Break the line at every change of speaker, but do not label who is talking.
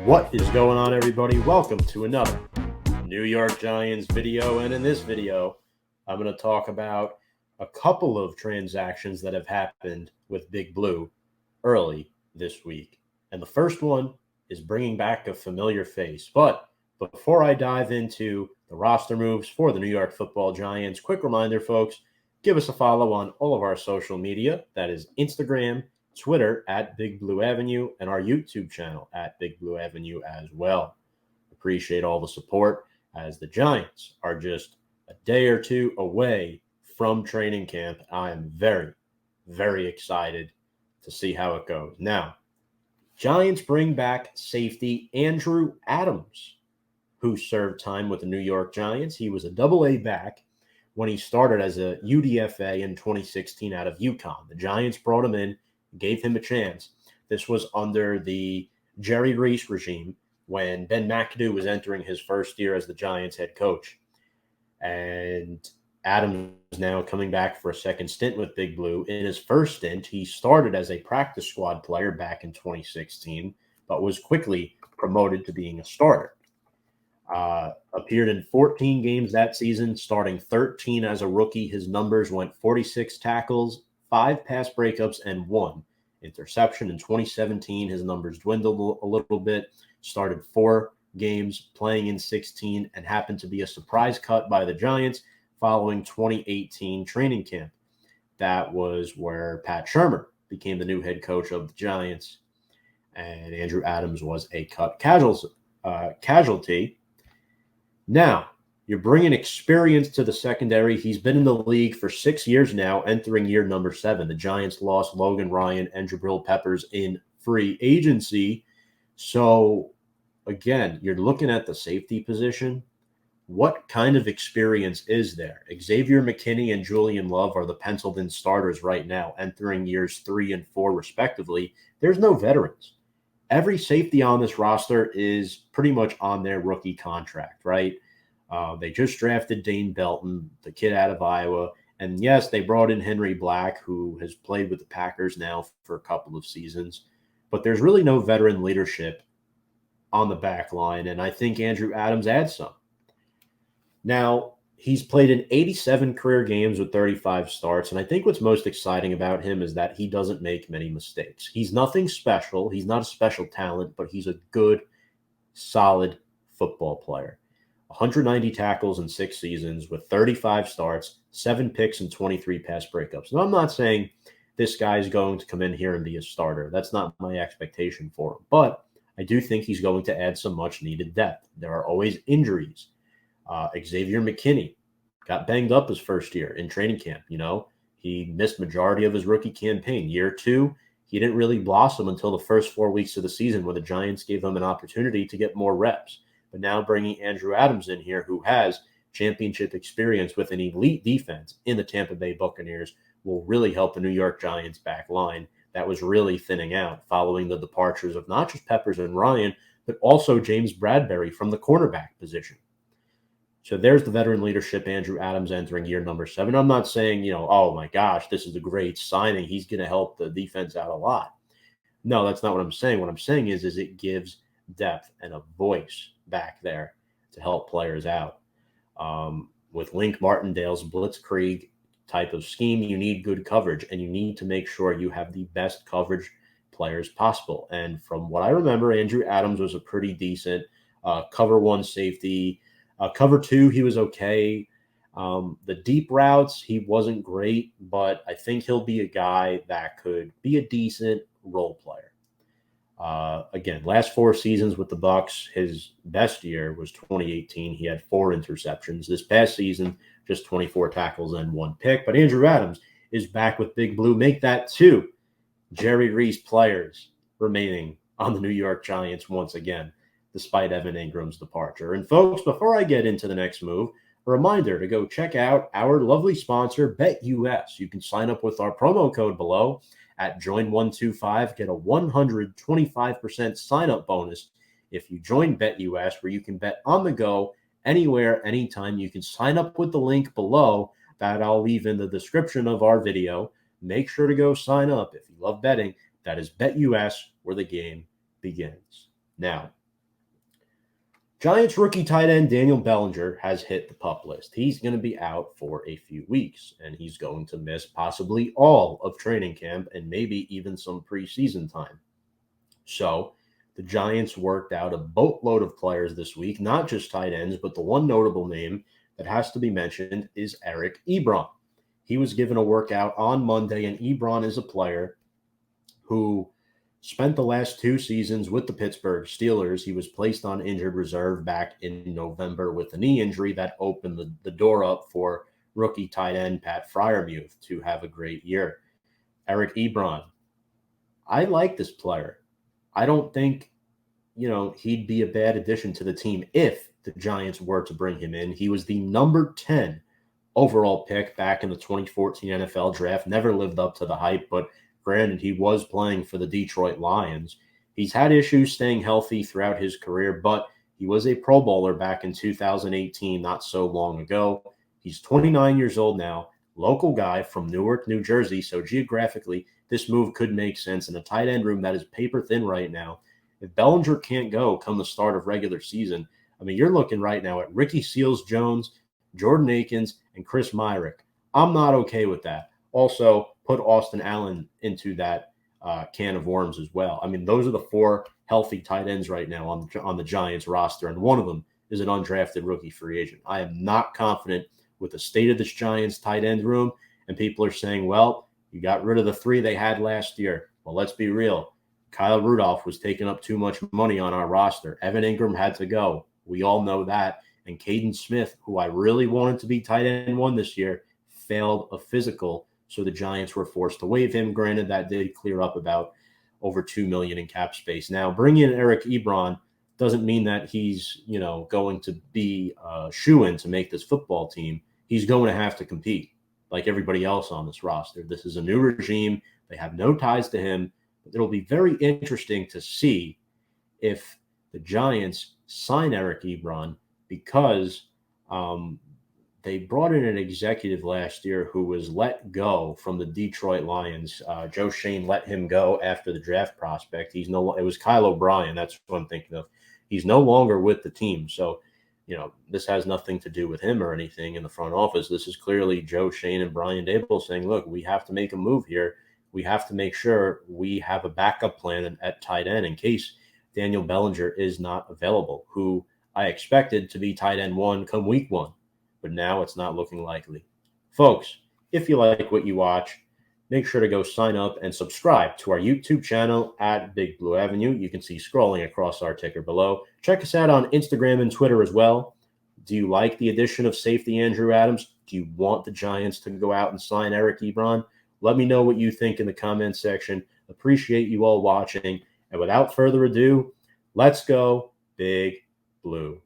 What is going on, everybody? Welcome to another New York Giants video. And in this video, I'm going to talk about a couple of transactions that have happened with Big Blue early this week. And the first one is bringing back a familiar face. But before I dive into the roster moves for the New York Football Giants, quick reminder, folks, give us a follow on all of our social media. That is Instagram, Twitter at Big Blue Avenue, and our YouTube channel at Big Blue Avenue as well. Appreciate all the support as the Giants are just a day or two away from training camp. I am very, very excited to see how it goes. Now, Giants bring back safety Andrew Adams, who served time with the New York Giants. He was a double-A back when he started as a UDFA in 2016 out of UConn. The Giants brought him in, gave him a chance. This was under the Jerry Reese regime when Ben McAdoo was entering his first year as the Giants head coach. And Adams is now coming back for a second stint with Big Blue. In his first stint, he started as a practice squad player back in 2016, but was quickly promoted to being a starter. Appeared in 14 games that season, starting 13 as a rookie. His numbers went 46 tackles, 5 pass breakups, and 1 interception. In 2017, his numbers dwindled a little bit, started 4 games, playing in 16, and happened to be a surprise cut by the Giants following 2018 training camp. That was where Pat Shurmur became the new head coach of the Giants, and Andrew Adams was a cut casualty. Now, you're bringing experience to the secondary. He's been in the league for 6 years now, entering year number 7. The Giants lost Logan Ryan and Jabril Peppers in free agency. So, again, you're looking at the safety position. What kind of experience is there? Xavier McKinney and Julian Love are the penciled-in starters right now, entering years 3 and 4, respectively. There's no veterans. Every safety on this roster is pretty much on their rookie contract, right? They just drafted Dane Belton, the kid out of Iowa. And yes, they brought in Henry Black, who has played with the Packers now for a couple of seasons. But there's really no veteran leadership on the back line, and I think Andrew Adams adds some. Now, he's played in 87 career games with 35 starts, and I think what's most exciting about him is that he doesn't make many mistakes. He's nothing special. He's not a special talent, but he's a good, solid football player. 190 tackles in 6 seasons with 35 starts, 7 picks, and 23 pass breakups. Now, I'm not saying this guy's going to come in here and be a starter. That's not my expectation for him. But I do think he's going to add some much-needed depth. There are always injuries. Xavier McKinney got banged up his first year in training camp. He missed majority of his rookie campaign. Year 2, he didn't really blossom until the first 4 weeks of the season where the Giants gave him an opportunity to get more reps. But now bringing Andrew Adams in here, who has championship experience with an elite defense in the Tampa Bay Buccaneers, will really help the New York Giants back line that was really thinning out following the departures of not just Peppers and Ryan, but also James Bradbury from the cornerback position. So there's the veteran leadership, Andrew Adams entering year number 7. I'm not saying, oh my gosh, this is a great signing. He's going to help the defense out a lot. No, that's not what I'm saying. What I'm saying is it gives depth and a voice back there to help players out. With Link Martindale's blitzkrieg type of scheme, you need good coverage, and you need to make sure you have the best coverage players possible. And from what I remember, Andrew Adams was a pretty decent cover 1 safety. Cover 2, he was okay. The deep routes, he wasn't great, but I think he'll be a guy that could be a decent role player. Again, last 4 seasons with the Bucs, his best year was 2018. He had 4 interceptions. This past season, just 24 tackles and 1 pick. But Andrew Adams is back with Big Blue. Make that 2 Jerry Reese players remaining on the New York Giants once again, despite Evan Ingram's departure. And folks, before I get into the next move, a reminder to go check out our lovely sponsor, BetUS. You can sign up with our promo code below at Join125, get a 125% sign-up bonus if you join BetUS, where you can bet on the go, anywhere, anytime. You can sign up with the link below that I'll leave in the description of our video. Make sure to go sign up if you love betting. That is BetUS, where the game begins. Now, Giants rookie tight end Daniel Bellinger has hit the PUP list. He's going to be out for a few weeks, and he's going to miss possibly all of training camp and maybe even some preseason time. So the Giants worked out a boatload of players this week, not just tight ends, but the one notable name that has to be mentioned is Eric Ebron. He was given a workout on Monday, and Ebron is a player who spent the last 2 seasons with the Pittsburgh Steelers. He was placed on injured reserve back in November with a knee injury that opened the door up for rookie tight end Pat Freiermuth to have a great year. Eric Ebron, I like this player. I don't think, he'd be a bad addition to the team if the Giants were to bring him in. He was the number 10 overall pick back in the 2014 NFL draft. Never lived up to the hype, but granted, he was playing for the Detroit Lions. He's had issues staying healthy throughout his career, but he was a Pro Bowler back in 2018, not so long ago. He's 29 years old now, local guy from Newark, New Jersey. So geographically, this move could make sense in a tight end room that is paper thin right now. If Bellinger can't go come the start of regular season, I mean, you're looking right now at Ricky Seals-Jones, Jordan Akins, and Chris Myrick. I'm not okay with that. Also, put Austin Allen into that can of worms as well. I mean, those are the 4 healthy tight ends right now on the Giants roster, and one of them is an undrafted rookie free agent. I am not confident with the state of this Giants tight end room, and people are saying, well, you got rid of the 3 they had last year. Well, let's be real. Kyle Rudolph was taking up too much money on our roster. Evan Ingram had to go. We all know that. And Caden Smith, who I really wanted to be tight end 1 this year, failed a physical, so the Giants were forced to waive him. Granted, that did clear up about over $2 million in cap space. Now, bringing in Eric Ebron doesn't mean that he's, going to be a shoo-in to make this football team. He's going to have to compete like everybody else on this roster. This is a new regime. They have no ties to him. But it'll be very interesting to see if the Giants sign Eric Ebron because they brought in an executive last year who was let go from the Detroit Lions. Joe Shane let him go after the draft prospect. It was Kyle O'Brien. That's what I'm thinking of. He's no longer with the team. So, this has nothing to do with him or anything in the front office. This is clearly Joe Shane and Brian Daboll saying, look, we have to make a move here. We have to make sure we have a backup plan at tight end in case Daniel Bellinger is not available, who I expected to be tight end 1 come week 1. But now it's not looking likely. Folks, if you like what you watch, make sure to go sign up and subscribe to our YouTube channel at Big Blue Avenue. You can see scrolling across our ticker below. Check us out on Instagram and Twitter as well. Do you like the addition of safety Andrew Adams? Do you want the Giants to go out and sign Eric Ebron? Let me know what you think in the comments section. Appreciate you all watching. And without further ado, let's go Big Blue.